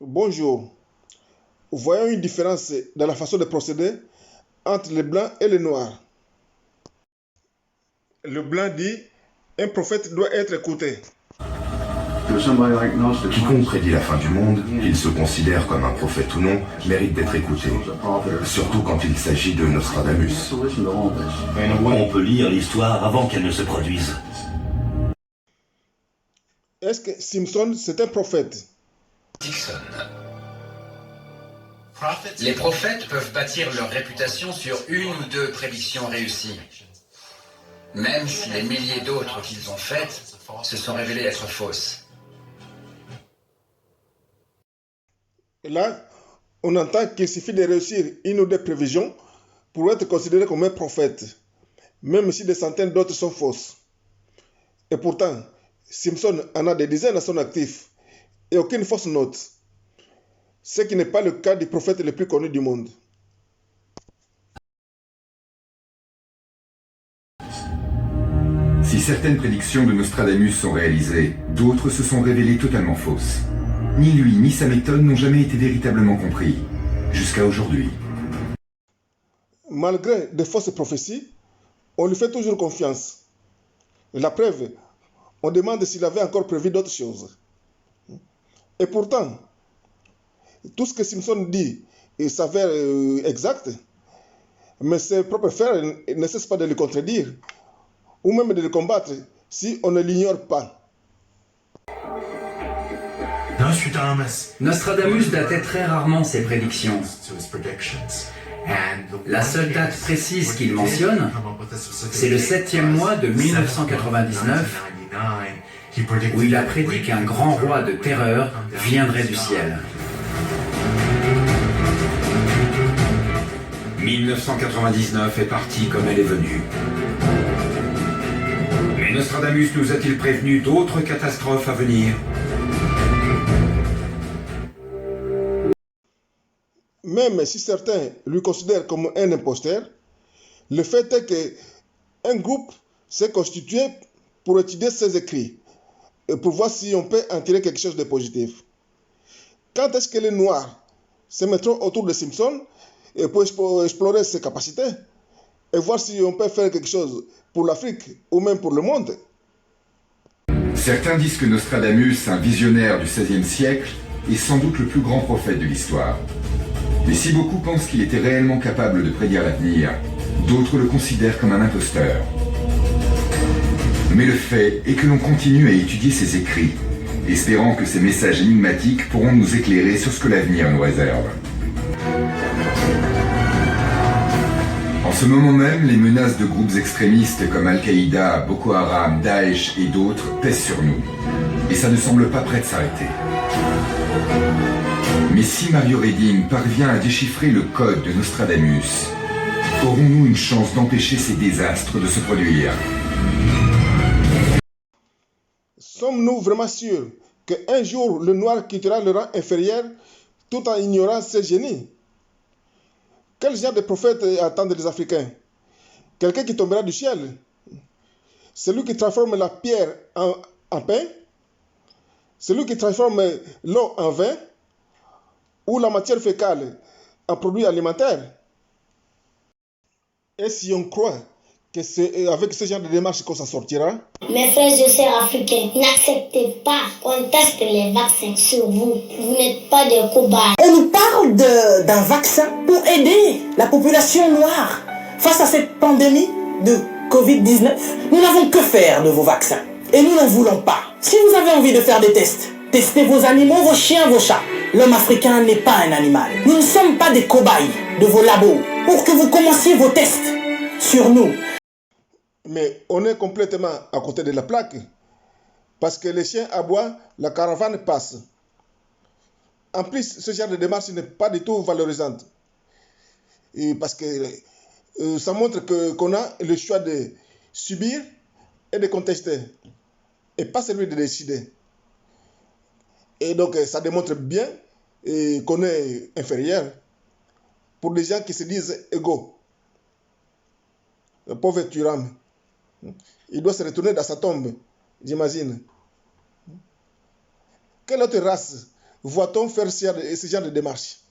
Bonjour. Voyons une différence dans la façon de procéder entre les blancs et les noirs. Le blanc dit, un prophète doit être écouté. Quiconque prédit la fin du monde, qu'il se considère comme un prophète ou non, mérite d'être écouté. Surtout quand il s'agit de Nostradamus. On peut lire l'histoire avant qu'elle ne se produise. Est-ce que Simpson, c'est un prophète? Dixon. Les prophètes peuvent bâtir leur réputation sur une ou deux prédictions réussies. Même si les milliers d'autres qu'ils ont faites se sont révélées être fausses. Là, on entend qu'il suffit de réussir une ou deux prévisions pour être considéré comme un prophète, même si des centaines d'autres sont fausses. Et pourtant, Simpson en a des dizaines à son actif et aucune fausse note, ce qui n'est pas le cas du prophète le plus connu du monde. Si certaines prédictions de Nostradamus sont réalisées, d'autres se sont révélées totalement fausses. Ni lui ni sa méthode n'ont jamais été véritablement compris, jusqu'à aujourd'hui. Malgré de fausses prophéties, on lui fait toujours confiance. La preuve, on demande s'il avait encore prévu d'autres choses. Et pourtant, tout ce que Simpson dit s'avère exact, mais ses propres frères ne cessent pas de le contredire, ou même de le combattre si on ne l'ignore pas. Nostradamus datait très rarement ses prédictions. La seule date précise qu'il mentionne, c'est le 7e mois de 1999, où il a prédit qu'un grand roi de terreur viendrait du ciel. 1999 est parti comme elle est venue. Mais Nostradamus nous a-t-il prévenu d'autres catastrophes à venir? Même si certains lui considèrent comme un imposteur, le fait est qu'un groupe s'est constitué pour étudier ses écrits et pour voir si on peut en tirer quelque chose de positif. Quand est-ce que les Noirs se mettront autour de Simpson et pour explorer ses capacités et voir si on peut faire quelque chose pour l'Afrique ou même pour le monde? Certains disent que Nostradamus, un visionnaire du XVIe siècle, est sans doute le plus grand prophète de l'histoire. Mais si beaucoup pensent qu'il était réellement capable de prédire l'avenir, d'autres le considèrent comme un imposteur. Mais le fait est que l'on continue à étudier ses écrits, espérant que ces messages énigmatiques pourront nous éclairer sur ce que l'avenir nous réserve. En ce moment même, les menaces de groupes extrémistes comme Al-Qaïda, Boko Haram, Daesh et d'autres pèsent sur nous. Et ça ne semble pas prêt de s'arrêter. Mais si Mario Redding parvient à déchiffrer le code de Nostradamus, aurons-nous une chance d'empêcher ces désastres de se produire? Sommes-nous vraiment sûrs qu'un jour le noir quittera le rang inférieur tout en ignorant ses génies? Quel genre de prophète attendent les Africains? Quelqu'un qui tombera du ciel? Celui qui transforme la pierre en pain? Celui qui transforme l'eau en vin? Ou la matière fécale en produit alimentaire? Et si on croit que c'est avec ce genre de démarche qu'on s'en sortira? Mes frères et sœurs africains, n'acceptez pas qu'on teste les vaccins sur vous. Vous n'êtes pas des cobayes. On nous parle d'un vaccin pour aider la population noire face à cette pandémie de Covid-19. Nous n'avons que faire de vos vaccins. Et nous n'en voulons pas. Si vous avez envie de faire des tests, testez vos animaux, vos chiens, vos chats. L'homme africain n'est pas un animal. Nous ne sommes pas des cobayes de vos labos pour que vous commenciez vos tests sur nous. Mais on est complètement à côté de la plaque. Parce que les chiens aboient, la caravane passe. En plus, ce genre de démarche n'est pas du tout valorisante. Et parce que ça montre qu'on a le choix de subir et de contester. Et pas celui de décider. Et donc, ça démontre bien qu'on est inférieur pour des gens qui se disent égaux. Le pauvre Thuram, il doit se retourner dans sa tombe, j'imagine. Quelle autre race voit-on faire ce genre de démarche?